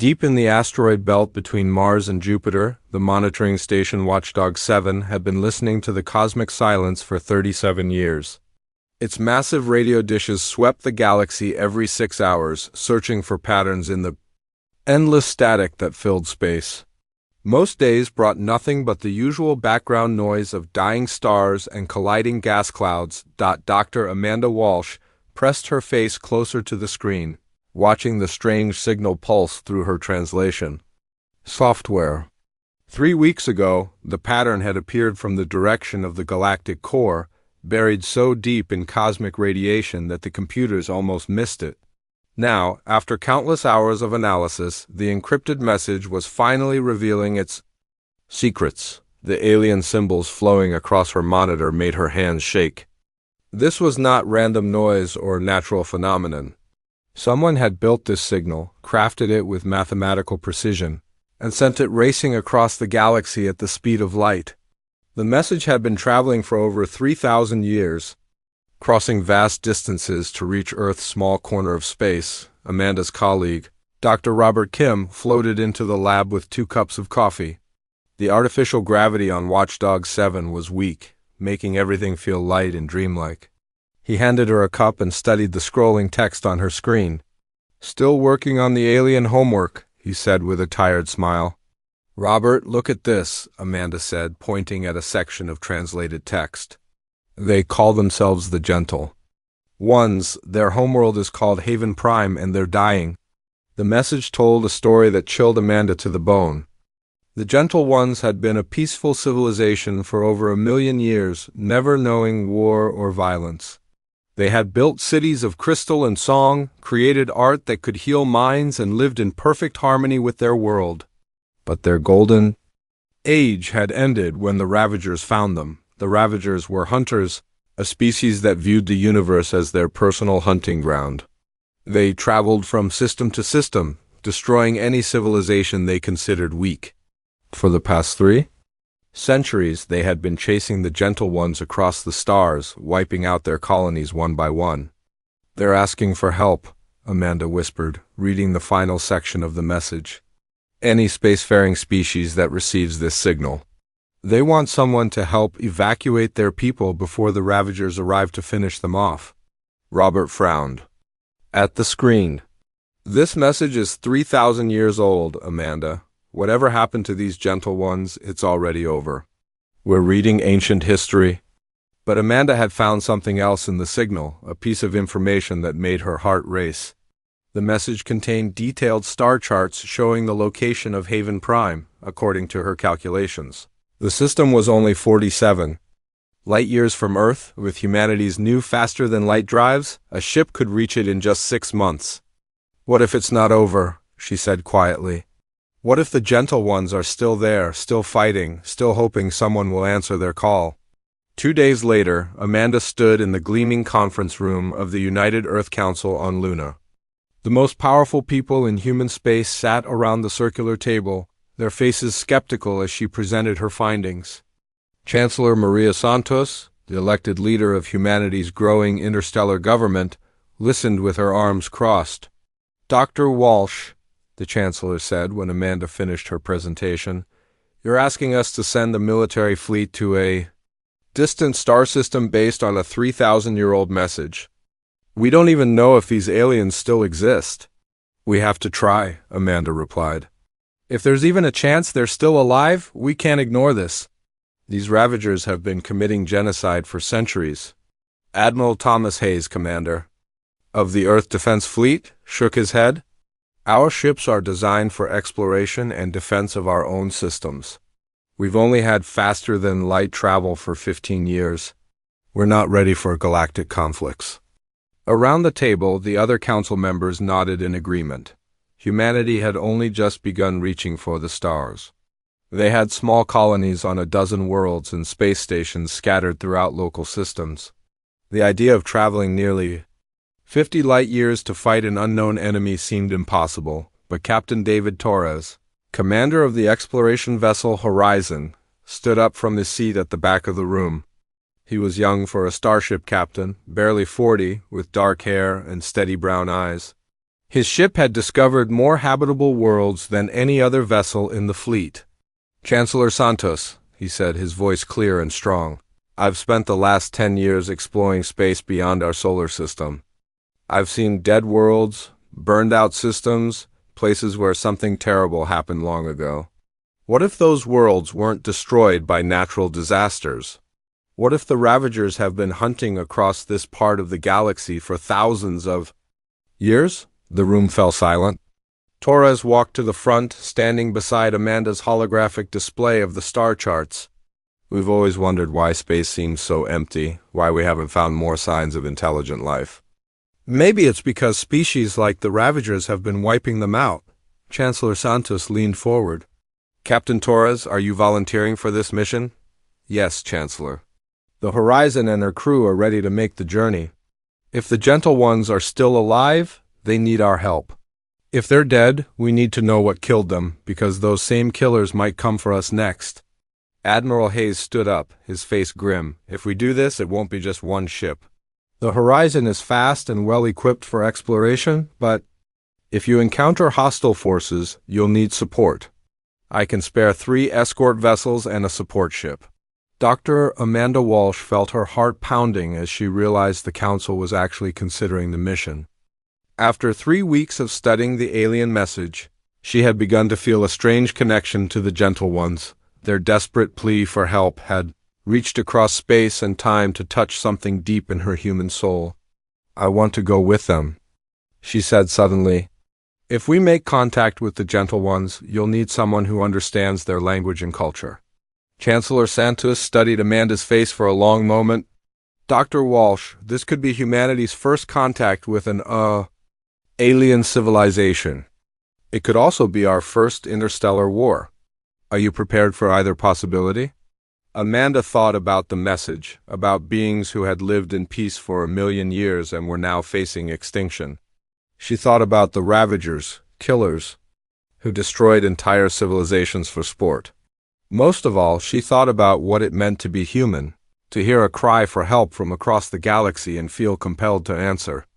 Deep in the asteroid belt between Mars and Jupiter, the monitoring station Watchdog 7 had been listening to the cosmic silence for 37 years. Its massive radio dishes swept the galaxy every 6 hours, searching for patterns in the endless static that filled space. Most days brought nothing but the usual background noise of dying stars and colliding gas clouds. Dr. Amanda Walsh pressed her face closer to the screen, watching the strange signal pulse through her translation software. 3 weeks ago, the pattern had appeared from the direction of the galactic core, buried so deep in cosmic radiation that the computers almost missed it. Now, after countless hours of analysis, the encrypted message was finally revealing its secrets. The alien symbols flowing across her monitor made her hands shake. This was not random noise or natural phenomenon. Someone had built this signal, crafted it with mathematical precision, and sent it racing across the galaxy at the speed of light. The message had been traveling for over 3,000 years, crossing vast distances to reach Earth's small corner of space. Amanda's colleague, Dr. Robert Kim, floated into the lab with 2 cups of coffee. The artificial gravity on Watchdog 7 was weak, making everything feel light and dreamlike. He handed her a cup and studied the scrolling text on her screen. "Still working on the alien homework," he said with a tired smile. "Robert, look at this," Amanda said, pointing at a section of translated text. "They call themselves the Gentle Ones. Their homeworld is called Haven Prime, and they're dying." The message told a story that chilled Amanda to the bone. The Gentle Ones had been a peaceful civilization for over 1,000,000 years, never knowing war or violence. They had built cities of crystal and song, created art that could heal minds, and lived in perfect harmony with their world. But their golden age had ended when the Ravagers found them. The Ravagers were hunters, a species that viewed the universe as their personal hunting ground. They traveled from system to system, destroying any civilization they considered weak. For the past 3 centuries, they had been chasing the Gentle Ones across the stars, wiping out their colonies one by one. "They're asking for help," Amanda whispered, reading the final section of the message. "Any spacefaring species that receives this signal. They want someone to help evacuate their people before the Ravagers arrive to finish them off." Robert frowned at the screen. "This message is 3,000 years old, Amanda. Whatever happened to these Gentle Ones, it's already over. We're reading ancient history." But Amanda had found something else in the signal, a piece of information that made her heart race. The message contained detailed star charts showing the location of Haven Prime, according to her calculations. The system was only 47 light-years from Earth. With humanity's new faster-than-light drives, a ship could reach it in just 6 months. "What if it's not over?" she said quietly. "What if the Gentle Ones are still there, still fighting, still hoping someone will answer their call?" 2 days later, Amanda stood in the gleaming conference room of the United Earth Council on Luna. The most powerful people in human space sat around the circular table, their faces skeptical as she presented her findings. Chancellor Maria Santos, the elected leader of humanity's growing interstellar government, listened with her arms crossed. "Dr. Walsh," the Chancellor said when Amanda finished her presentation, "you're asking us to send a military fleet to a distant star system based on a 3,000-year-old message. We don't even know if these aliens still exist." "We have to try," Amanda replied. "If there's even a chance they're still alive, we can't ignore this. These Ravagers have been committing genocide for centuries." Admiral Thomas Hayes, commander of the Earth Defense Fleet, shook his head. "Our ships are designed for exploration and defense of our own systems. We've only had faster-than-light travel for 15 years. We're not ready for galactic conflicts." Around the table, the other council members nodded in agreement. Humanity had only just begun reaching for the stars. They had small colonies on a dozen worlds and space stations scattered throughout local systems. The idea of traveling nearly 50 light-years to fight an unknown enemy seemed impossible, but Captain David Torres, commander of the exploration vessel Horizon, stood up from his seat at the back of the room. He was young for a starship captain, barely 40, with dark hair and steady brown eyes. His ship had discovered more habitable worlds than any other vessel in the fleet. "Chancellor Santos," he said, his voice clear and strong, "I've spent the last 10 years exploring space beyond our solar system. I've seen dead worlds, burned-out systems, places where something terrible happened long ago. What if those worlds weren't destroyed by natural disasters? What if the Ravagers have been hunting across this part of the galaxy for thousands of years?" The room fell silent. Torres walked to the front, standing beside Amanda's holographic display of the star charts. "We've always wondered why space seems so empty, why we haven't found more signs of intelligent life. Maybe it's because species like the Ravagers have been wiping them out." Chancellor Santos leaned forward. "Captain Torres, are you volunteering for this mission?" "Yes, Chancellor. The Horizon and her crew are ready to make the journey. If the Gentle Ones are still alive, they need our help. If they're dead, we need to know what killed them, because those same killers might come for us next." Admiral Hayes stood up, his face grim. "If we do this, it won't be just one ship. The Horizon is fast and well-equipped for exploration, but if you encounter hostile forces, you'll need support. I can spare 3 escort vessels and a support ship." Dr. Amanda Walsh felt her heart pounding as she realized the Council was actually considering the mission. After 3 weeks of studying the alien message, she had begun to feel a strange connection to the Gentle Ones. Their desperate plea for help had reached across space and time to touch something deep in her human soul. "I want to go with them," she said suddenly. "If we make contact with the Gentle Ones, you'll need someone who understands their language and culture." Chancellor Santos studied Amanda's face for a long moment. "Dr. Walsh, this could be humanity's first contact with an, alien civilization. It could also be our first interstellar war. Are you prepared for either possibility?" Amanda thought about the message, about beings who had lived in peace for 1,000,000 years and were now facing extinction. She thought about the Ravagers, killers, who destroyed entire civilizations for sport. Most of all, she thought about what it meant to be human, to hear a cry for help from across the galaxy and feel compelled to answer.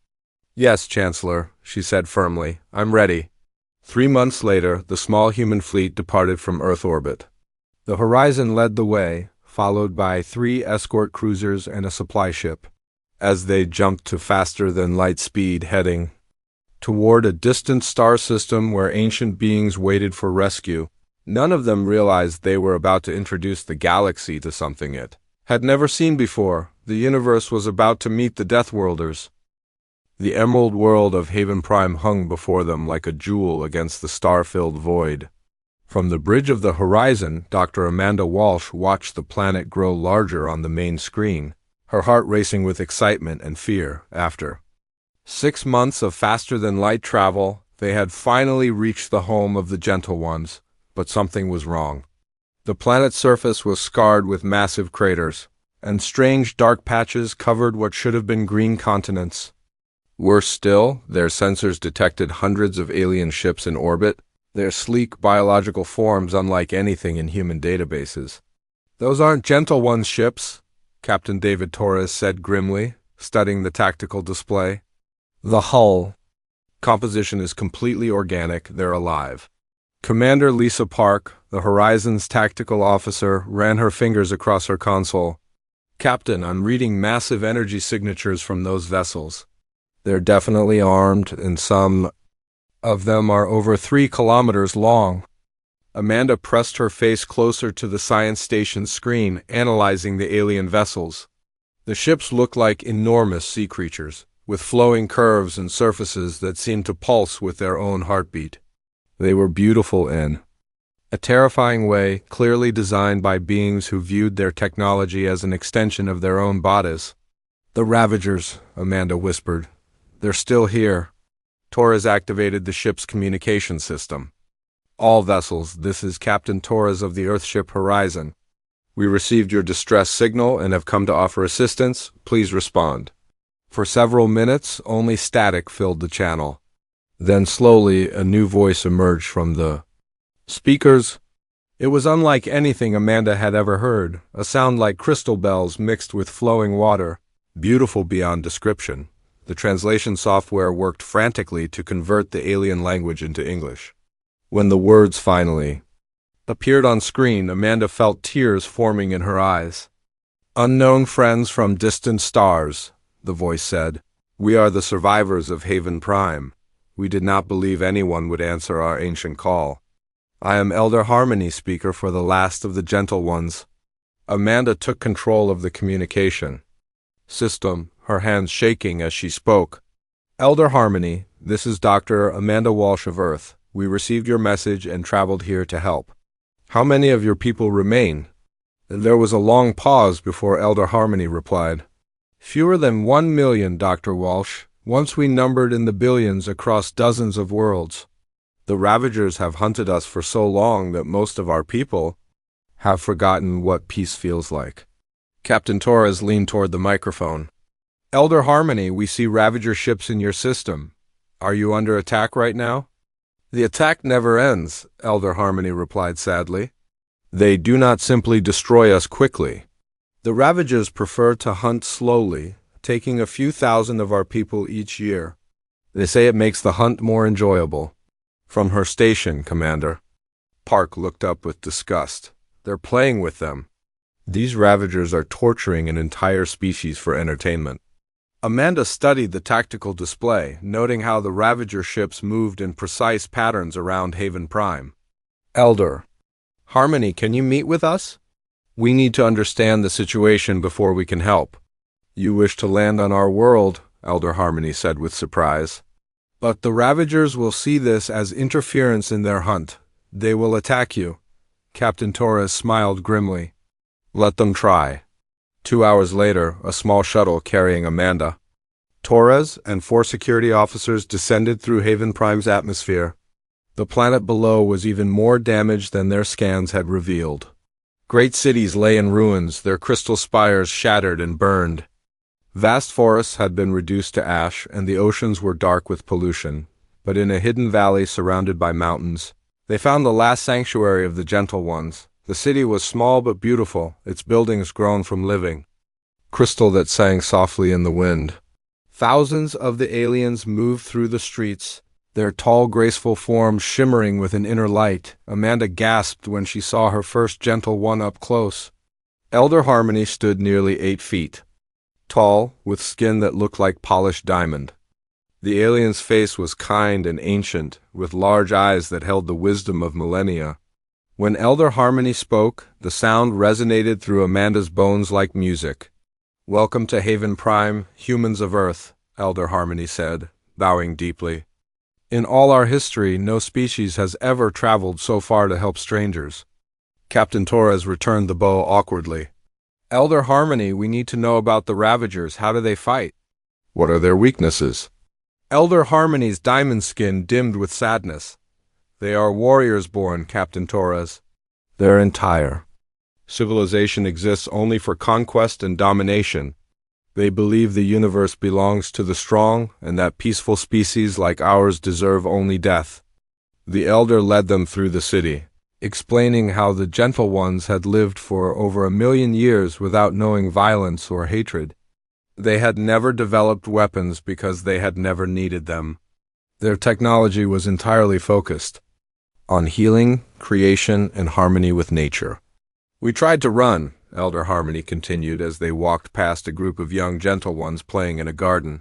"Yes, Chancellor," she said firmly, "I'm ready." 3 months later, the small human fleet departed from Earth orbit. The Horizon led the way, followed by 3 escort cruisers and a supply ship, as they jumped to faster-than-light speed, heading toward a distant star system where ancient beings waited for rescue. None of them realized they were about to introduce the galaxy to something it had never seen before. The universe was about to meet the Deathworlders. The emerald world of Haven Prime hung before them like a jewel against the star-filled void. From the bridge of the Horizon, Dr. Amanda Walsh watched the planet grow larger on the main screen, her heart racing with excitement and fear. After 6 months of faster-than-light travel, they had finally reached the home of the Gentle Ones, but something was wrong. The planet's surface was scarred with massive craters, and strange dark patches covered what should have been green continents. Worse still, their sensors detected hundreds of alien ships in orbit, their sleek biological forms unlike anything in human databases. "Those aren't Gentle Ones ships," Captain David Torres said grimly, studying the tactical display. "The hull composition is completely organic, they're alive." Commander Lisa Park, the Horizon's tactical officer, ran her fingers across her console. "Captain, I'm reading massive energy signatures from those vessels. They're definitely armed, and some of them are over 3 kilometers long." Amanda pressed her face closer to the science station screen, analyzing the alien vessels. The ships looked like enormous sea creatures, with flowing curves and surfaces that seemed to pulse with their own heartbeat. They were beautiful in a terrifying way, clearly designed by beings who viewed their technology as an extension of their own bodies. "The Ravagers," Amanda whispered. "They're still here." Torres activated the ship's communication system. "All vessels, this is Captain Torres of the Earthship Horizon. We received your distress signal and have come to offer assistance. Please respond." For several minutes, only static filled the channel. Then slowly, a new voice emerged from the speakers. It was unlike anything Amanda had ever heard, a sound like crystal bells mixed with flowing water, beautiful beyond description. The translation software worked frantically to convert the alien language into English. When the words finally appeared on screen, Amanda felt tears forming in her eyes. "Unknown friends from distant stars," the voice said. "We are the survivors of Haven Prime. We did not believe anyone would answer our ancient call. I am Elder Harmony, speaker for the last of the Gentle Ones." Amanda took control of the communication system, her hands shaking as she spoke. "Elder Harmony, this is Dr. Amanda Walsh of Earth. We received your message and traveled here to help. How many of your people remain?" There was a long pause before Elder Harmony replied. "Fewer than 1,000,000, Dr. Walsh. Once we numbered in the billions across dozens of worlds. The Ravagers have hunted us for so long that most of our people have forgotten what peace feels like." Captain Torres leaned toward the microphone. "Elder Harmony, we see Ravager ships in your system. Are you under attack right now?" "The attack never ends," Elder Harmony replied sadly. "They do not simply destroy us quickly. The Ravagers prefer to hunt slowly, taking a few thousand of our people each year. They say it makes the hunt more enjoyable." "From her station, Commander." Park looked up with disgust. "They're playing with them. These Ravagers are torturing an entire species for entertainment." Amanda studied the tactical display, noting how the Ravager ships moved in precise patterns around Haven Prime. "Elder Harmony, can you meet with us? We need to understand the situation before we can help." "You wish to land on our world," Elder Harmony said with surprise. "But the Ravagers will see this as interference in their hunt. They will attack you." Captain Torres smiled grimly. "Let them try." 2 hours later, a small shuttle carrying Amanda, Torres, and 4 security officers descended through Haven Prime's atmosphere. The planet below was even more damaged than their scans had revealed. Great cities lay in ruins, their crystal spires shattered and burned. Vast forests had been reduced to ash, and the oceans were dark with pollution. But in a hidden valley surrounded by mountains, they found the last sanctuary of the Gentle Ones. The city was small but beautiful, its buildings grown from living crystal that sang softly in the wind. Thousands of the aliens moved through the streets, their tall, graceful forms shimmering with an inner light. Amanda gasped when she saw her first Gentle One up close. Elder Harmony stood nearly 8 feet tall, with skin that looked like polished diamond. The alien's face was kind and ancient, with large eyes that held the wisdom of millennia. When Elder Harmony spoke, the sound resonated through Amanda's bones like music. "Welcome to Haven Prime, humans of Earth," Elder Harmony said, bowing deeply. "In all our history, no species has ever traveled so far to help strangers." Captain Torres returned the bow awkwardly. "Elder Harmony, we need to know about the Ravagers. How do they fight? What are their weaknesses?" Elder Harmony's diamond skin dimmed with sadness. "They are warriors born, Captain Torres. Their entire civilization exists only for conquest and domination. They believe the universe belongs to the strong, and that peaceful species like ours deserve only death." The elder led them through the city, explaining how the Gentle Ones had lived for over 1,000,000 years without knowing violence or hatred. They had never developed weapons because they had never needed them. Their technology was entirely focused on healing, creation, and harmony with nature. "We tried to run," Elder Harmony continued as they walked past a group of young Gentle Ones playing in a garden.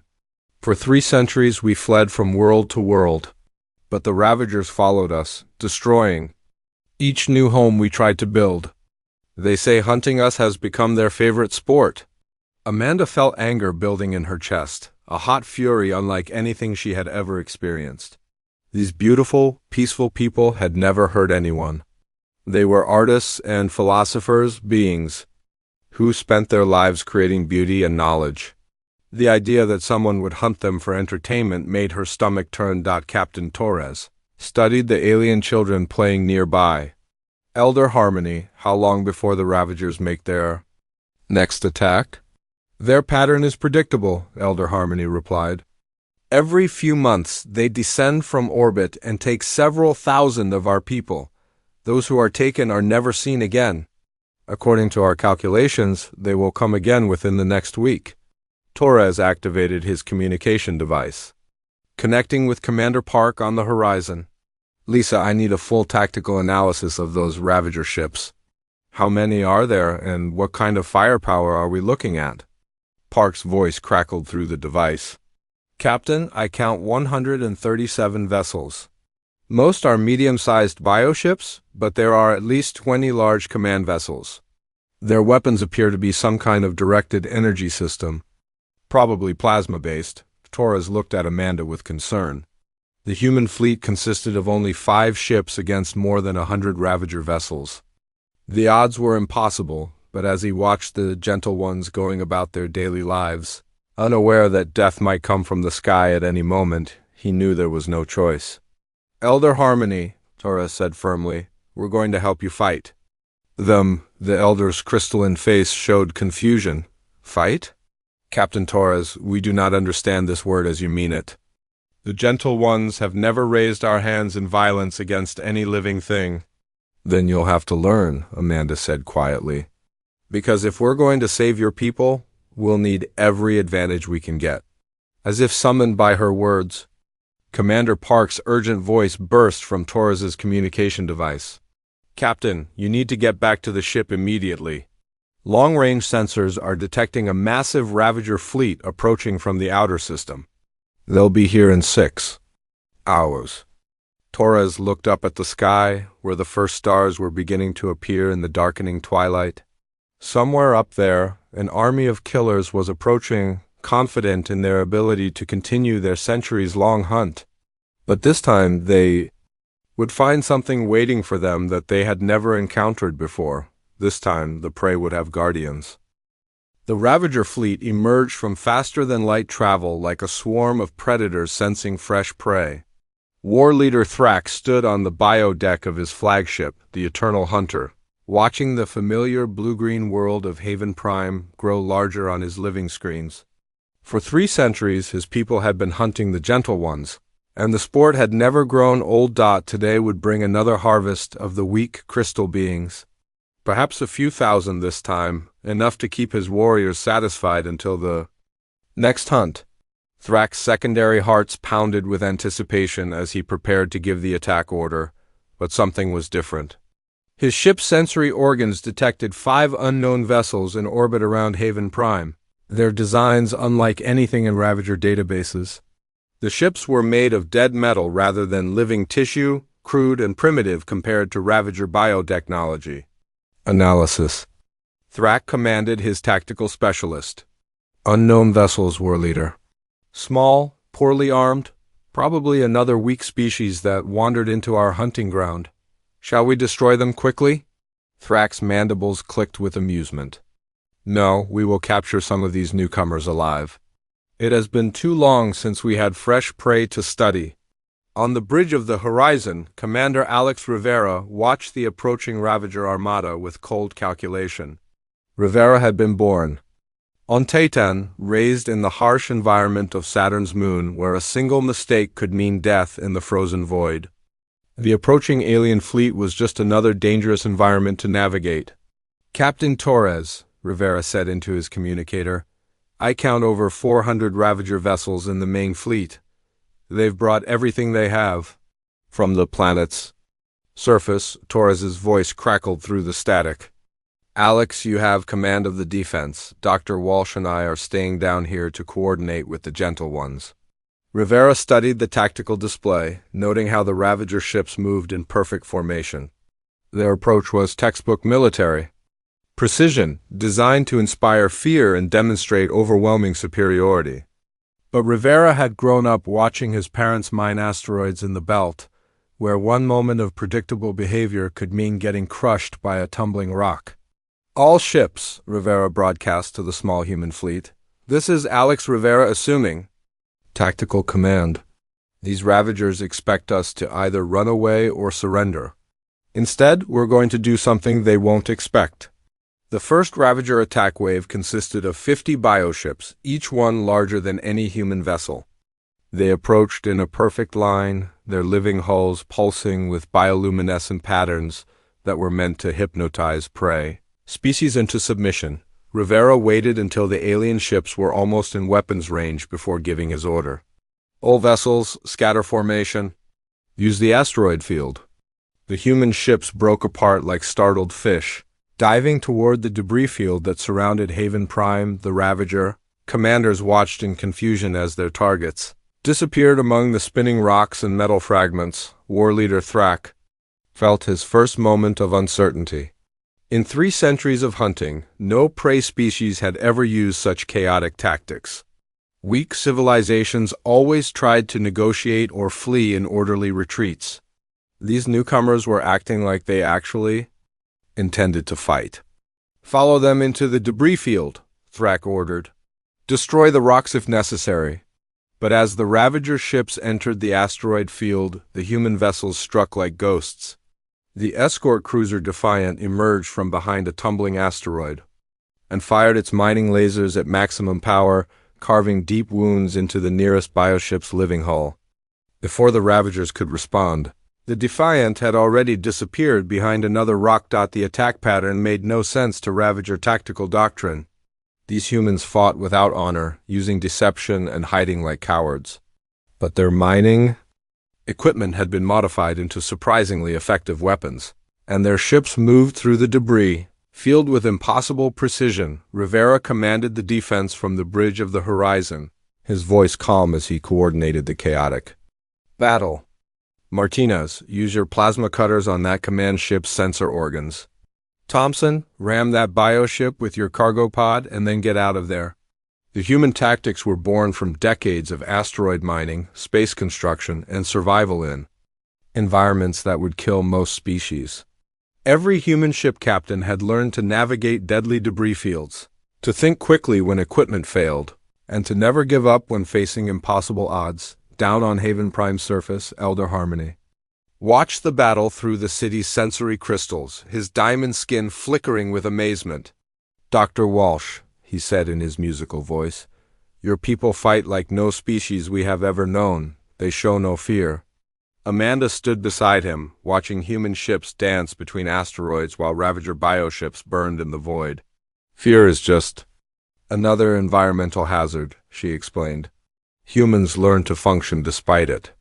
"For 3 centuries we fled from world to world, but the Ravagers followed us, destroying each new home we tried to build. They say hunting us has become their favorite sport." Amanda felt anger building in her chest, a hot fury unlike anything she had ever experienced. These beautiful, peaceful people had never hurt anyone. They were artists and philosophers, beings who spent their lives creating beauty and knowledge. The idea that someone would hunt them for entertainment made her stomach turn. Captain Torres studied the alien children playing nearby. "Elder Harmony, how long before the Ravagers make their next attack?" "Their pattern is predictable," Elder Harmony replied. "Every few months they descend from orbit and take several thousand of our people. Those who are taken are never seen again. According to our calculations, they will come again within the next week." Torres activated his communication device, connecting with Commander Park on the horizon. Lisa, I need a full tactical analysis of those Ravager ships. How many are there, and what kind of firepower are we looking at? Park's voice crackled through the device. Captain, I count 137 vessels. Most are medium-sized bioships, but there are at least 20 large command vessels. Their weapons appear to be some kind of directed energy system, probably plasma-based. Torres looked at Amanda with concern. The human fleet consisted of only 5 ships against more than 100 Ravager vessels. The odds were impossible, but as he watched the gentle ones going about their daily lives, unaware that death might come from the sky at any moment, he knew there was no choice. Elder Harmony, Torres said firmly, we're going to help you fight. The Elder's crystalline face showed confusion. Fight? Captain Torres, we do not understand this word as you mean it. The gentle ones have never raised our hands in violence against any living thing. Then you'll have to learn, Amanda said quietly. Because if we're going to save your people, we'll need every advantage we can get. As if summoned by her words, Commander Park's urgent voice burst from Torres's communication device. Captain, you need to get back to the ship immediately. Long-range sensors are detecting a massive Ravager fleet approaching from the outer system. They'll be here in 6 hours. Torres looked up at the sky, where the first stars were beginning to appear in the darkening twilight. Somewhere up there, an army of killers was approaching, confident in their ability to continue their centuries-long hunt. But this time they would find something waiting for them that they had never encountered before. This time the prey would have guardians. The Ravager fleet emerged from faster-than-light travel like a swarm of predators sensing fresh prey. War leader Thrax stood on the bio deck of his flagship, the Eternal Hunter, watching the familiar blue-green world of Haven Prime grow larger on his living screens. For 3 centuries, his people had been hunting the gentle ones, and the sport had never grown old. Today would bring another harvest of the weak crystal beings. Perhaps a few thousand this time, enough to keep his warriors satisfied until the next hunt. Thrax's secondary hearts pounded with anticipation as he prepared to give the attack order, but something was different. His ship's sensory organs detected 5 unknown vessels in orbit around Haven Prime, their designs unlike anything in Ravager databases. The ships were made of dead metal rather than living tissue, crude and primitive compared to Ravager biotechnology. Analysis. Thrax commanded his tactical specialist. Unknown vessels, war leader. Small, poorly armed, probably another weak species that wandered into our hunting ground. Shall we destroy them quickly? Thrax's mandibles clicked with amusement. No, we will capture some of these newcomers alive. It has been too long since we had fresh prey to study. On the bridge of the horizon, Commander Alex Rivera watched the approaching Ravager armada with cold calculation. Rivera had been born on Titan, raised in the harsh environment of Saturn's moon, where a single mistake could mean death in the frozen void. The approaching alien fleet was just another dangerous environment to navigate. Captain Torres, Rivera said into his communicator, I count over 400 Ravager vessels in the main fleet. They've brought everything they have. From the planet's surface, Torres's voice crackled through the static. Alex, you have command of the defense. Dr. Walsh and I are staying down here to coordinate with the gentle ones. Rivera studied the tactical display, noting how the Ravager ships moved in perfect formation. Their approach was textbook military. Precision, designed to inspire fear and demonstrate overwhelming superiority. But Rivera had grown up watching his parents mine asteroids in the belt, where one moment of predictable behavior could mean getting crushed by a tumbling rock. All ships, Rivera broadcast to the small human fleet. This is Alex Rivera assuming. Tactical command. These Ravagers expect us to either run away or surrender. Instead, we're going to do something they won't expect. The first Ravager attack wave consisted of 50 bioships, each one larger than any human vessel. They approached in a perfect line, their living hulls pulsing with bioluminescent patterns that were meant to hypnotize prey species into submission. Rivera waited until the alien ships were almost in weapons range before giving his order. All vessels, scatter formation. Use the asteroid field. The human ships broke apart like startled fish, diving toward the debris field that surrounded Haven Prime, the Ravager. Commanders watched in confusion as their targets disappeared among the spinning rocks and metal fragments. War Leader Thrak felt his first moment of uncertainty. In 3 centuries of hunting, no prey species had ever used such chaotic tactics. Weak civilizations always tried to negotiate or flee in orderly retreats. These newcomers were acting like they actually intended to fight. Follow them into the debris field, Thrak ordered. Destroy the rocks if necessary. But as the Ravager ships entered the asteroid field, the human vessels struck like ghosts. The escort cruiser Defiant emerged from behind a tumbling asteroid and fired its mining lasers at maximum power, carving deep wounds into the nearest bioship's living hull. Before the Ravagers could respond, the Defiant had already disappeared behind another rock. The attack pattern made no sense to Ravager tactical doctrine. These humans fought without honor, using deception and hiding like cowards. But their mining equipment had been modified into surprisingly effective weapons, and their ships moved through the debris field with impossible precision. Rivera commanded the defense from the bridge of the horizon, his voice calm as he coordinated the chaotic battle. Martinez, use your plasma cutters on that command ship's sensor organs. Thompson, ram that bioship with your cargo pod and then get out of there. The human tactics were born from decades of asteroid mining, space construction, and survival in environments that would kill most species. Every human ship captain had learned to navigate deadly debris fields, to think quickly when equipment failed, and to never give up when facing impossible odds. Down on Haven Prime's surface, Elder Harmony watched the battle through the city's sensory crystals, his diamond skin flickering with amazement. Dr. Walsh, he said in his musical voice, your people fight like no species we have ever known. They show no fear. Amanda stood beside him, watching human ships dance between asteroids while Ravager bioships burned in the void. Fear is just another environmental hazard, she explained. Humans learn to function despite it.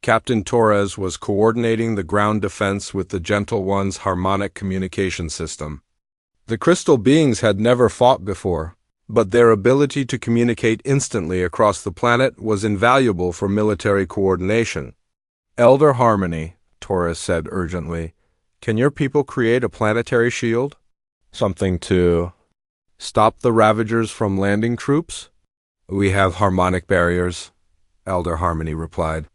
Captain Torres was coordinating the ground defense with the Gentle One's harmonic communication system. The crystal beings had never fought before, but their ability to communicate instantly across the planet was invaluable for military coordination. Elder Harmony, Torres said urgently, can your people create a planetary shield? Something to stop the Ravagers from landing troops? We have harmonic barriers, Elder Harmony replied.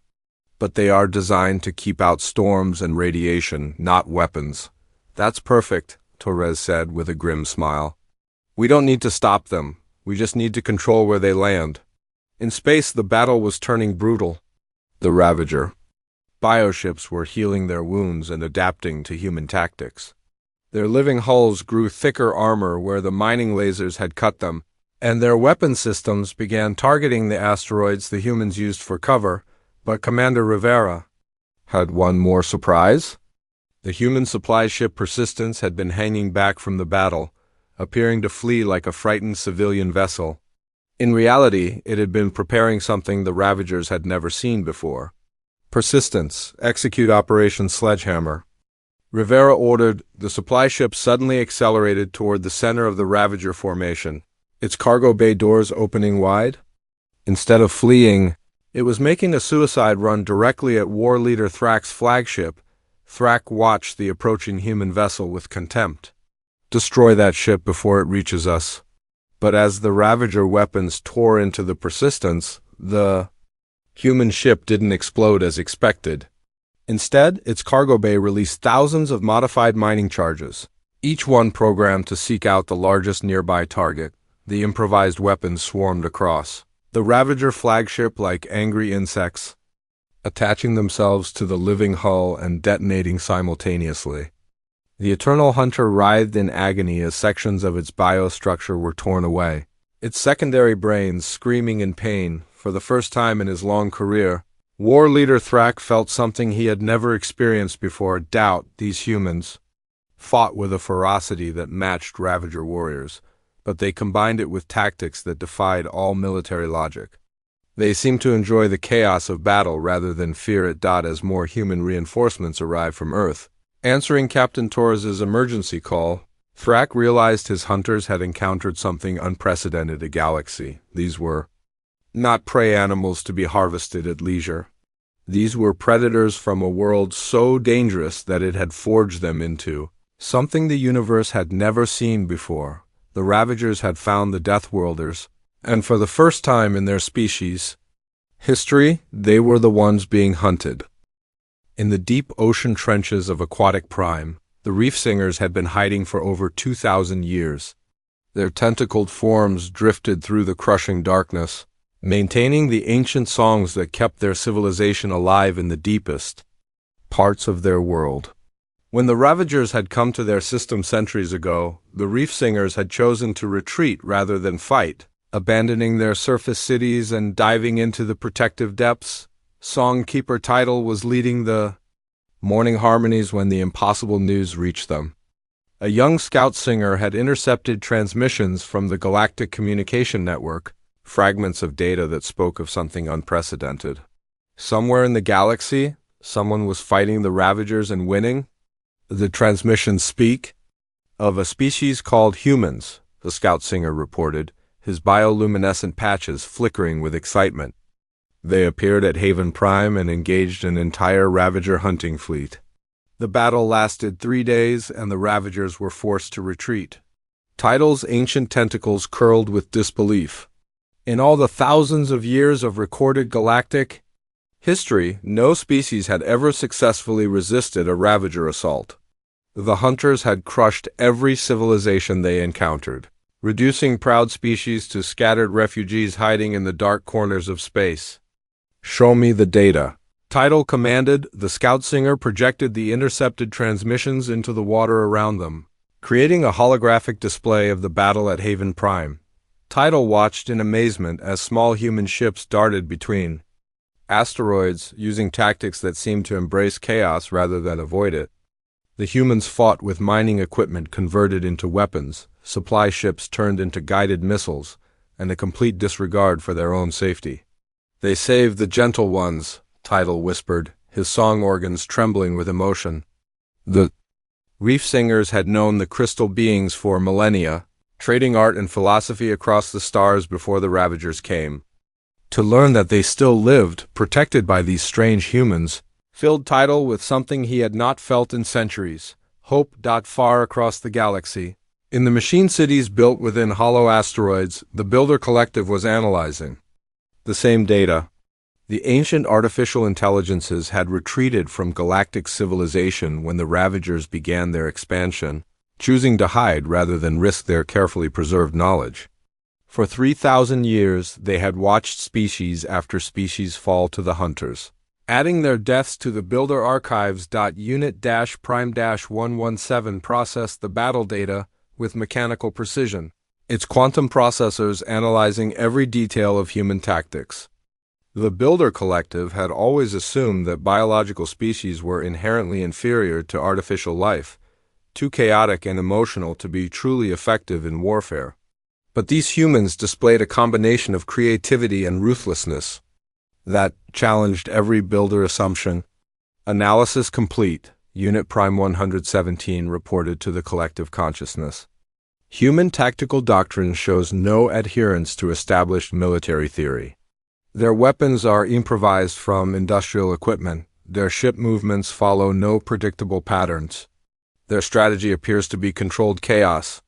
But they are designed to keep out storms and radiation, not weapons. That's perfect, Torres said with a grim smile. We don't need to stop them. We just need to control where they land. In space, the battle was turning brutal. The Ravager bioships were healing their wounds and adapting to human tactics. Their living hulls grew thicker armor where the mining lasers had cut them, and their weapon systems began targeting the asteroids the humans used for cover. But Commander Rivera had one more surprise. The human supply ship Persistence had been hanging back from the battle, appearing to flee like a frightened civilian vessel. In reality, it had been preparing something the Ravagers had never seen before. Persistence, execute Operation Sledgehammer. Rivera ordered. The supply ship suddenly accelerated toward the center of the Ravager formation, its cargo bay doors opening wide. Instead of fleeing, it was making a suicide run directly at War Leader Thrak's flagship. Thrak watched the approaching human vessel with contempt. Destroy that ship before it reaches us. But as the Ravager weapons tore into the Persistence, the human ship didn't explode as expected. Instead, its cargo bay released thousands of modified mining charges, each one programmed to seek out the largest nearby target. The improvised weapons swarmed across the Ravager flagship like angry insects, attaching themselves to the living hull and detonating simultaneously. The Eternal Hunter writhed in agony as sections of its biostructure were torn away, its secondary brains screaming in pain. For the first time in his long career, War Leader Thrak felt something he had never experienced before: doubt. These humans fought with a ferocity that matched Ravager warriors, but they combined it with tactics that defied all military logic. They seemed to enjoy the chaos of battle rather than fear it. As more human reinforcements arrived from Earth, answering Captain Torres's emergency call, Thrak realized his hunters had encountered something unprecedented in the galaxy. These were not prey animals to be harvested at leisure. These were predators from a world so dangerous that it had forged them into something the universe had never seen before. The Ravagers had found the Deathworlders, and for the first time in their species history, they were the ones being hunted. In the deep ocean trenches of Aquatic Prime, the reef singers had been hiding for over 2,000 years. Their tentacled forms drifted through the crushing darkness, maintaining the ancient songs that kept their civilization alive in the deepest parts of their world. When the Ravagers had come to their system centuries ago, the reef singers had chosen to retreat rather than fight, abandoning their surface cities and diving into the protective depths. Songkeeper Tidal was leading the morning harmonies when the impossible news reached them. A young scout singer had intercepted transmissions from the Galactic Communication Network, fragments of data that spoke of something unprecedented. Somewhere in the galaxy, someone was fighting the Ravagers and winning. The transmissions speak of a species called humans, the scout singer reported, his bioluminescent patches flickering with excitement. They appeared at Haven Prime and engaged an entire Ravager hunting fleet. The battle lasted 3 days, and the Ravagers were forced to retreat. Tidal's ancient tentacles curled with disbelief. In all the thousands of years of recorded galactic history, no species had ever successfully resisted a Ravager assault. The hunters had crushed every civilization they encountered, reducing proud species to scattered refugees hiding in the dark corners of space. "Show me the data," Tidal commanded. The scout singer projected the intercepted transmissions into the water around them, creating a holographic display of the battle at Haven Prime. Tidal watched in amazement as small human ships darted between asteroids, using tactics that seemed to embrace chaos rather than avoid it. The humans fought with mining equipment converted into weapons, supply ships turned into guided missiles, and a complete disregard for their own safety. "They saved the gentle ones," Tidal whispered, his song organs trembling with emotion. The reef singers had known the crystal beings for millennia, trading art and philosophy across the stars before the Ravagers came. To learn that they still lived, protected by these strange humans, filled Tidal with something he had not felt in centuries: hope. Far across the galaxy, in the machine cities built within hollow asteroids, the Builder Collective was analyzing the same data. The ancient artificial intelligences had retreated from galactic civilization when the Ravagers began their expansion, choosing to hide rather than risk their carefully preserved knowledge. For 3,000 years, they had watched species after species fall to the hunters, adding their deaths to the Builder archives. Unit-Prime-117 processed the battle data with mechanical precision, its quantum processors analyzing every detail of human tactics. The Builder Collective had always assumed that biological species were inherently inferior to artificial life, too chaotic and emotional to be truly effective in warfare. But these humans displayed a combination of creativity and ruthlessness that challenged every Builder assumption. Analysis complete, Unit Prime 117 reported to the collective consciousness. Human tactical doctrine shows no adherence to established military theory. Their weapons are improvised from industrial equipment. Their ship movements follow no predictable patterns. Their strategy appears to be controlled chaos.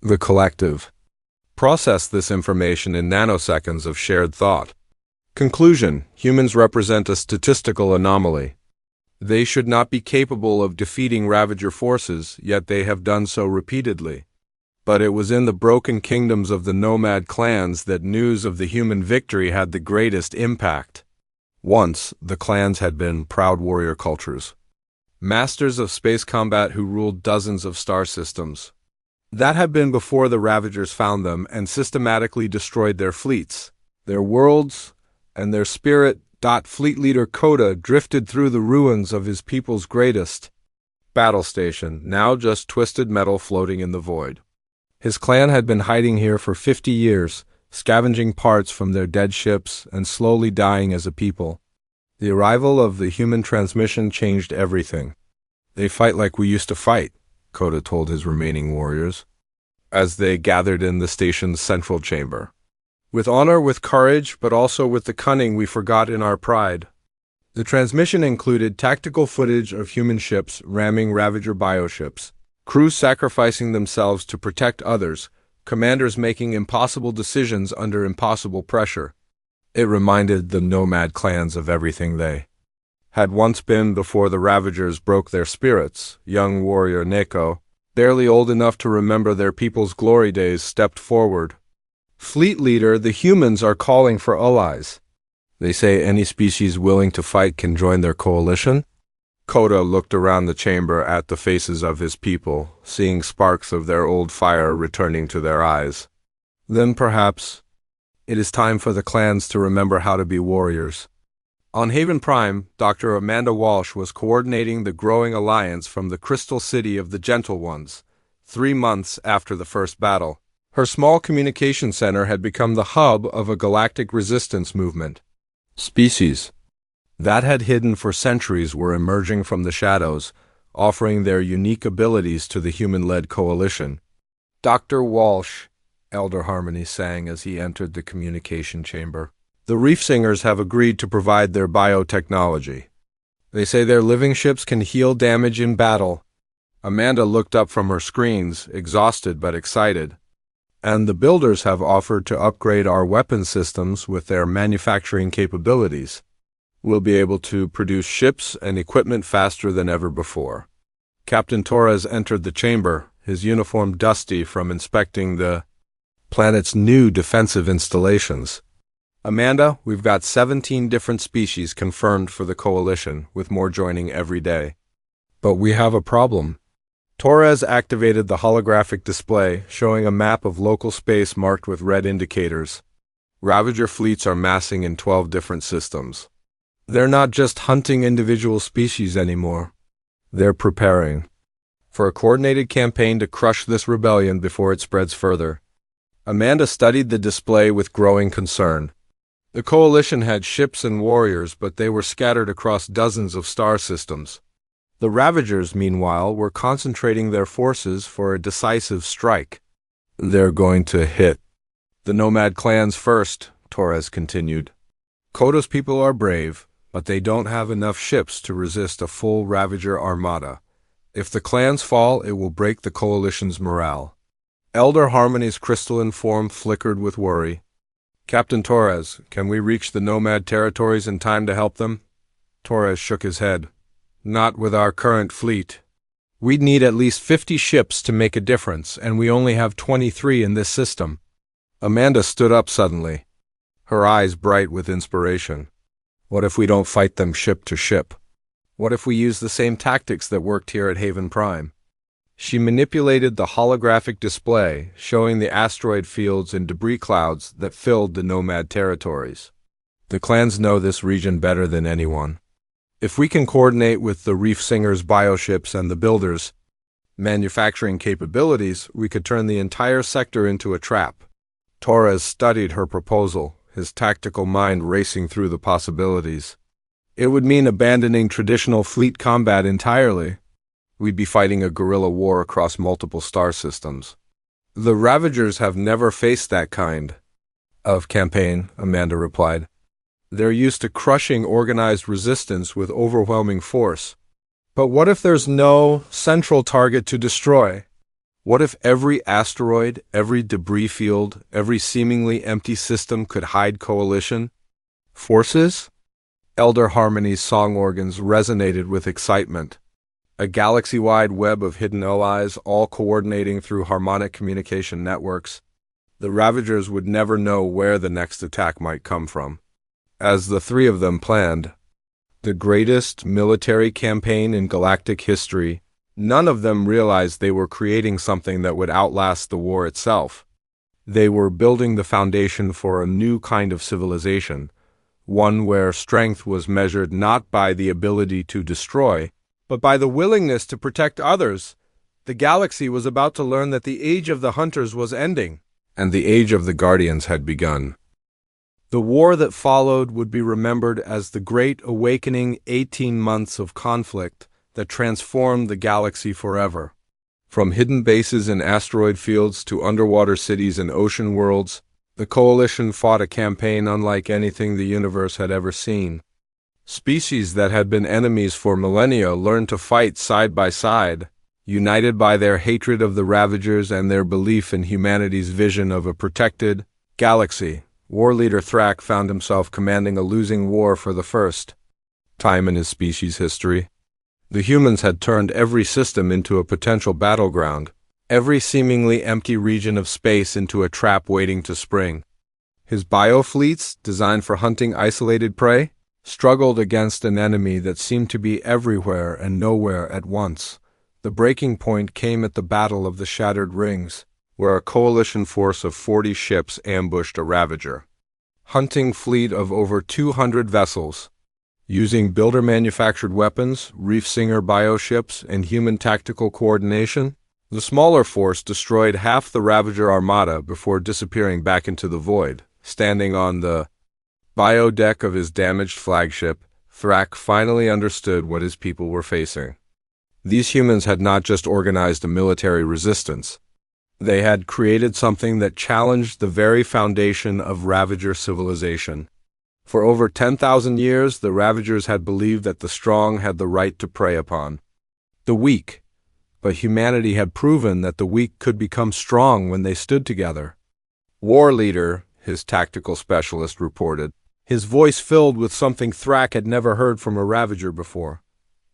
The collective process this information in nanoseconds of shared thought. Conclusion: humans represent a statistical anomaly. They should not be capable of defeating Ravager forces, yet they have done so repeatedly. But it was in the broken kingdoms of the nomad clans that news of the human victory had the greatest impact. Once, the clans had been proud warrior cultures, masters of space combat who ruled dozens of star systems. That had been before the Ravagers found them and systematically destroyed their fleets, their worlds, and their spirit. Fleet leader Coda drifted through the ruins of his people's greatest battle station, now just twisted metal floating in the void. His clan had been hiding here for 50 years, scavenging parts from their dead ships and slowly dying as a people. The arrival of the human transmission changed everything. "They fight like we used to fight," Koda told his remaining warriors, as they gathered in the station's central chamber. "With honor, with courage, but also with the cunning we forgot in our pride." The transmission included tactical footage of human ships ramming Ravager bioships, crews sacrificing themselves to protect others, commanders making impossible decisions under impossible pressure. It reminded the nomad clans of everything they had once been before the Ravagers broke their spirits. Young warrior Neko, barely old enough to remember their people's glory days, stepped forward. "Fleet leader, the humans are calling for allies. They say any species willing to fight can join their coalition." Koda looked around the chamber at the faces of his people, seeing sparks of their old fire returning to their eyes. "Then perhaps it is time for the clans to remember how to be warriors." On Haven Prime, Dr. Amanda Walsh was coordinating the growing alliance from the Crystal City of the Gentle Ones. 3 months after the first battle, her small communication center had become the hub of a galactic resistance movement. Species that had hidden for centuries were emerging from the shadows, offering their unique abilities to the human-led coalition. "Dr. Walsh," Elder Harmony sang as he entered the communication chamber, "the Reef Singers have agreed to provide their biotechnology. They say their living ships can heal damage in battle." Amanda looked up from her screens, exhausted but excited. "And the builders have offered to upgrade our weapon systems with their manufacturing capabilities. We'll be able to produce ships and equipment faster than ever before." Captain Torres entered the chamber, his uniform dusty from inspecting the planet's new defensive installations. "Amanda, we've got 17 different species confirmed for the coalition, with more joining every day. But we have a problem." Torres activated the holographic display, showing a map of local space marked with red indicators. Ravager fleets are massing in 12 different systems. They're not just hunting individual species anymore. They're preparing for a coordinated campaign to crush this rebellion before it spreads further. Amanda studied the display with growing concern. The coalition had ships and warriors, but they were scattered across dozens of star systems. The Ravagers, meanwhile, were concentrating their forces for a decisive strike. "They're going to hit the nomad clans first," Torres continued. "Koda's people are brave, but they don't have enough ships to resist a full Ravager armada. If the clans fall, it will break the coalition's morale." Elder Harmony's crystalline form flickered with worry. "Captain Torres, can we reach the nomad territories in time to help them?" Torres shook his head. "Not with our current fleet. We'd need at least 50 ships to make a difference, and we only have 23 in this system." Amanda stood up suddenly, her eyes bright with inspiration. "What if we don't fight them ship to ship? What if we use the same tactics that worked here at Haven Prime?" She manipulated the holographic display, showing the asteroid fields and debris clouds that filled the nomad territories. "The clans know this region better than anyone. If we can coordinate with the Reef Singers' bioships and the builders' manufacturing capabilities, we could turn the entire sector into a trap." Torres studied her proposal, his tactical mind racing through the possibilities. "It would mean abandoning traditional fleet combat entirely. We'd be fighting a guerrilla war across multiple star systems. The Ravagers have never faced that kind of campaign," Amanda replied. "They're used to crushing organized resistance with overwhelming force. But what if there's no central target to destroy? What if every asteroid, every debris field, every seemingly empty system could hide coalition forces?" Elder Harmony's song organs resonated with excitement. A galaxy-wide web of hidden allies, all coordinating through harmonic communication networks. The Ravagers would never know where the next attack might come from. As the three of them planned the greatest military campaign in galactic history, none of them realized they were creating something that would outlast the war itself. They were building the foundation for a new kind of civilization, one where strength was measured not by the ability to destroy, but by the willingness to protect others. The galaxy was about to learn that the age of the hunters was ending, and the age of the guardians had begun. The war that followed would be remembered as the Great Awakening, 18 months of conflict that transformed the galaxy forever. From hidden bases in asteroid fields to underwater cities and ocean worlds, the Coalition fought a campaign unlike anything the universe had ever seen. Species that had been enemies for millennia learned to fight side by side, united by their hatred of the Ravagers and their belief in humanity's vision of a protected galaxy. War leader Thrak found himself commanding a losing war for the first time in his species' history. The humans had turned every system into a potential battleground, every seemingly empty region of space into a trap waiting to spring. His biofleets, designed for hunting isolated prey, struggled against an enemy that seemed to be everywhere and nowhere at once. The breaking point came at the Battle of the Shattered Rings, where a coalition force of 40 ships ambushed a Ravager hunting fleet of over 200 vessels. Using builder-manufactured weapons, reef-singer bioships, and human tactical coordination, the smaller force destroyed half the Ravager armada before disappearing back into the void. Standing on the bio deck of his damaged flagship, Thrak finally understood what his people were facing. These humans had not just organized a military resistance. They had created something that challenged the very foundation of Ravager civilization. For over 10,000 years, the Ravagers had believed that the strong had the right to prey upon the weak, but humanity had proven that the weak could become strong when they stood together. War leader, his tactical specialist reported, his voice filled with something Thrak had never heard from a Ravager before.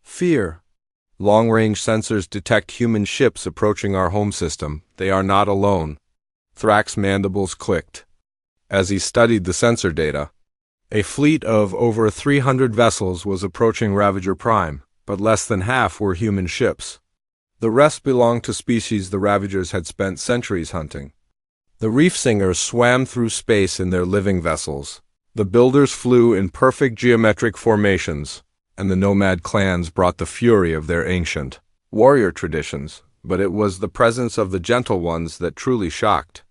Fear. Long-range sensors detect human ships approaching our home system. They are not alone. Thrak's mandibles clicked as he studied the sensor data. A fleet of over 300 vessels was approaching Ravager Prime, but less than half were human ships. The rest belonged to species the Ravagers had spent centuries hunting. The reef singers swam through space in their living vessels. The builders flew in perfect geometric formations, and the nomad clans brought the fury of their ancient warrior traditions, but it was the presence of the gentle ones that truly shocked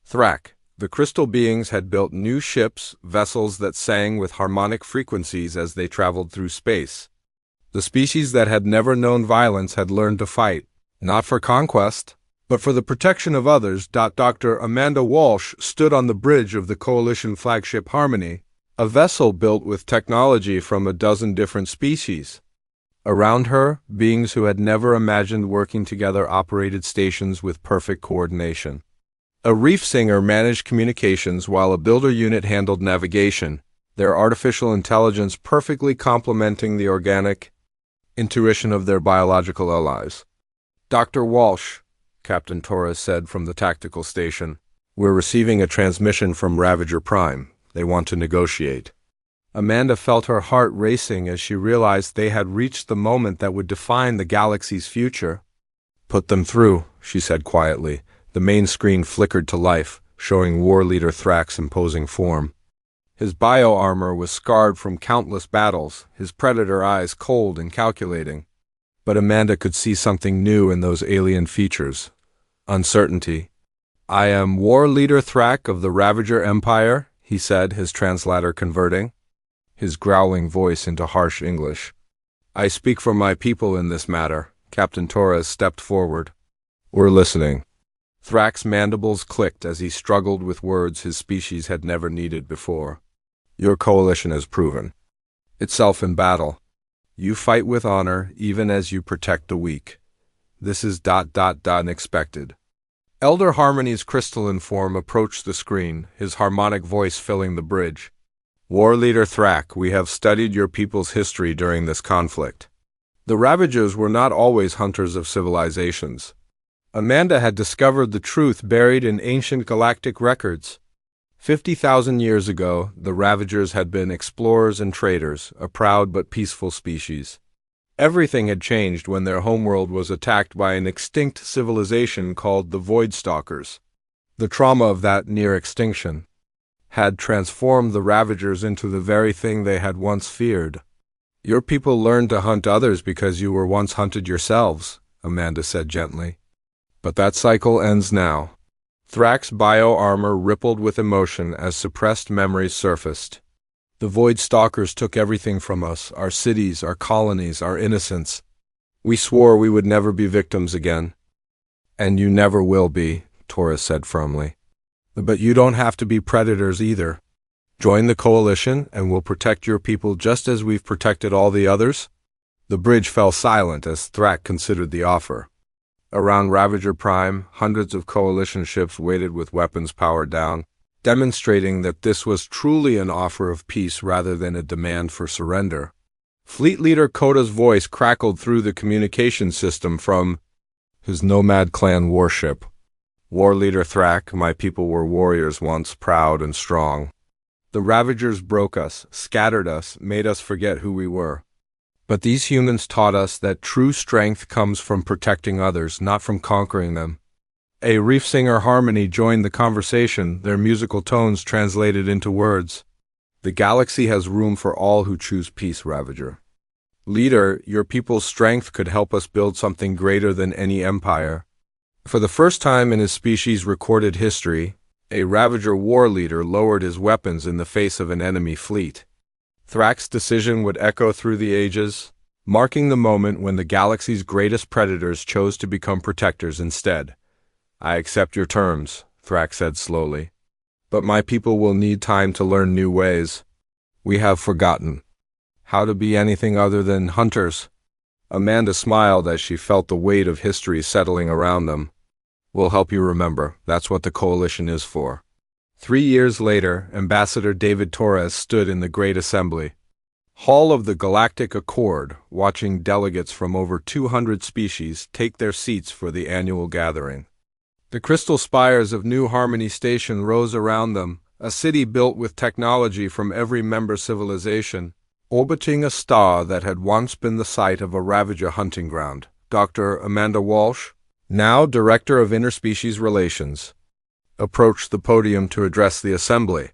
Thrak. The crystal beings had built new ships, vessels that sang with harmonic frequencies as they traveled through space. The species that had never known violence had learned to fight, not for conquest, but for the protection of others. Dr. Amanda Walsh stood on the bridge of the Coalition flagship Harmony, a vessel built with technology from a dozen different species. Around her, beings who had never imagined working together operated stations with perfect coordination. A reef singer managed communications while a builder unit handled navigation, their artificial intelligence perfectly complementing the organic intuition of their biological allies. Dr. Walsh, Captain Torres said from the tactical station, "We're receiving a transmission from Ravager Prime. They want to negotiate." Amanda felt her heart racing as she realized they had reached the moment that would define the galaxy's future. "Put them through," she said quietly. The main screen flickered to life, showing War Leader Thrak's imposing form. His bio-armor was scarred from countless battles, his predator eyes cold and calculating. But Amanda could see something new in those alien features. Uncertainty. "I am War Leader Thrak of the Ravager Empire," he said, his translator converting his growling voice into harsh English. "I speak for my people in this matter." Captain Torres stepped forward. "We're listening." Thrak's mandibles clicked as he struggled with words his species had never needed before. "Your coalition has proven itself in battle. You fight with honor even as you protect the weak. This is unexpected." Elder Harmony's crystalline form approached the screen, his harmonic voice filling the bridge. "War Leader Thrak, we have studied your people's history during this conflict. The Ravagers were not always hunters of civilizations. Amanda had discovered the truth buried in ancient galactic records. 50,000 years ago, the Ravagers had been explorers and traders, a proud but peaceful species. Everything had changed when their homeworld was attacked by an extinct civilization called the Voidstalkers. The trauma of that near extinction had transformed the Ravagers into the very thing they had once feared. Your people learned to hunt others because you were once hunted yourselves," Amanda said gently. But that cycle ends now. Thrak's bio-armor rippled with emotion as suppressed memories surfaced. The Void Stalkers took everything from us, our cities, our colonies, our innocence. We swore we would never be victims again. And you never will be, Taurus said firmly. But you don't have to be predators either. Join the coalition and we'll protect your people just as we've protected all the others. The bridge fell silent as Thrak considered the offer. Around Ravager Prime, hundreds of coalition ships waited with weapons powered down, demonstrating that this was truly an offer of peace rather than a demand for surrender. Fleet Leader Koda's voice crackled through the communication system from his Nomad Clan warship. War Leader Thrak, my people were warriors once, proud and strong. The Ravagers broke us, scattered us, made us forget who we were. But these humans taught us that true strength comes from protecting others, not from conquering them. A reef singer harmony joined the conversation, their musical tones translated into words. The galaxy has room for all who choose peace, Ravager. Leader, your people's strength could help us build something greater than any empire. For the first time in his species' recorded history, a Ravager war leader lowered his weapons in the face of an enemy fleet. Thrak's decision would echo through the ages, marking the moment when the galaxy's greatest predators chose to become protectors instead. I accept your terms, Thrak said slowly. But my people will need time to learn new ways. We have forgotten how to be anything other than hunters. Amanda smiled as she felt the weight of history settling around them. We'll help you remember. That's what the coalition is for. 3 years later, Ambassador David Torres stood in the Great Assembly, Hall of the Galactic Accord, watching delegates from over 200 species take their seats for the annual gathering. The crystal spires of New Harmony Station rose around them, a city built with technology from every member civilization, orbiting a star that had once been the site of a Ravager hunting ground. Dr. Amanda Walsh, now Director of Interspecies Relations, approached the podium to address the assembly.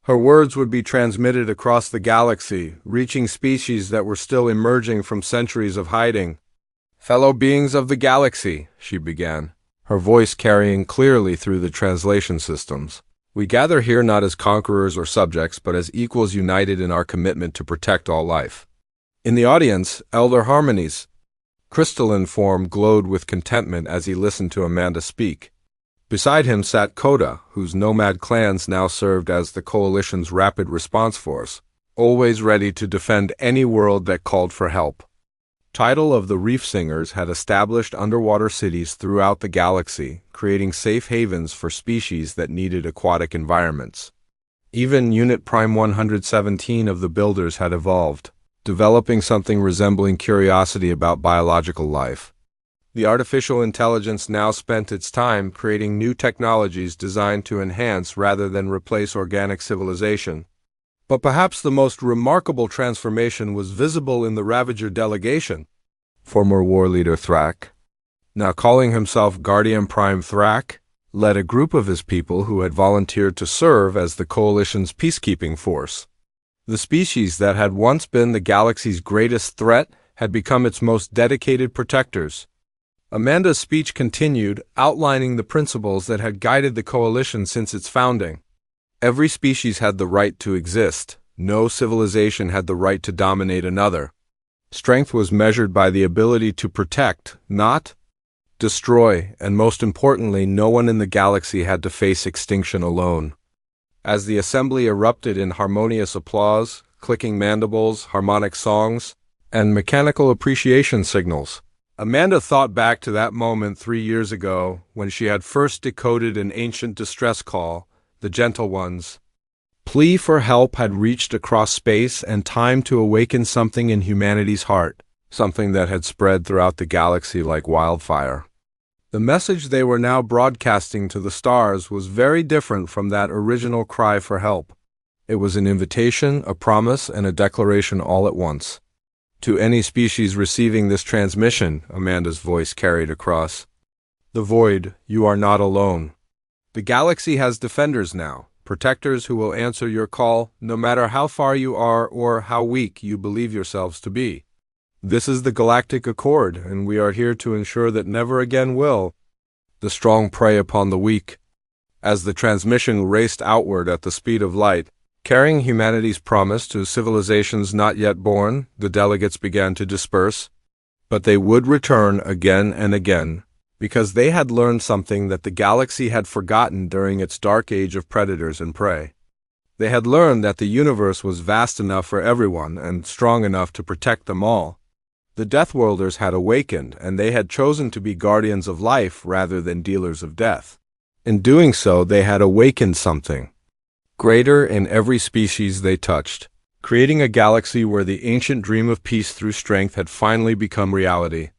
Her words would be transmitted across the galaxy, reaching species that were still emerging from centuries of hiding. Fellow beings of the galaxy, she began, her voice carrying clearly through the translation systems. We gather here not as conquerors or subjects, but as equals united in our commitment to protect all life. In the audience, Elder Harmony's crystalline form glowed with contentment as he listened to Amanda speak. Beside him sat Koda, whose nomad clans now served as the Coalition's rapid response force, always ready to defend any world that called for help. Tidal of the Reef Singers had established underwater cities throughout the galaxy, creating safe havens for species that needed aquatic environments. Even Unit Prime 117 of the Builders had evolved, developing something resembling curiosity about biological life. The artificial intelligence now spent its time creating new technologies designed to enhance rather than replace organic civilization. But perhaps the most remarkable transformation was visible in the Ravager delegation. Former war leader Thrak, now calling himself Guardian Prime Thrak, led a group of his people who had volunteered to serve as the Coalition's peacekeeping force. The species that had once been the galaxy's greatest threat had become its most dedicated protectors. Amanda's speech continued, outlining the principles that had guided the coalition since its founding. Every species had the right to exist. No civilization had the right to dominate another. Strength was measured by the ability to protect, not destroy, and most importantly, no one in the galaxy had to face extinction alone. As the assembly erupted in harmonious applause, clicking mandibles, harmonic songs, and mechanical appreciation signals, Amanda thought back to that moment 3 years ago when she had first decoded an ancient distress call, the Gentle One's plea for help had reached across space and time to awaken something in humanity's heart, something that had spread throughout the galaxy like wildfire. The message they were now broadcasting to the stars was very different from that original cry for help. It was an invitation, a promise, and a declaration all at once. To any species receiving this transmission, Amanda's voice carried across the void, you are not alone. The galaxy has defenders now, protectors who will answer your call no matter how far you are or how weak you believe yourselves to be. This is the Galactic Accord, and we are here to ensure that never again will the strong prey upon the weak. As the transmission raced outward at the speed of light, carrying humanity's promise to civilizations not yet born, the delegates began to disperse. But they would return again and again, because they had learned something that the galaxy had forgotten during its dark age of predators and prey. They had learned that the universe was vast enough for everyone and strong enough to protect them all. The Deathworlders had awakened, and they had chosen to be guardians of life rather than dealers of death. In doing so, they had awakened something greater in every species they touched, creating a galaxy where the ancient dream of peace through strength had finally become reality.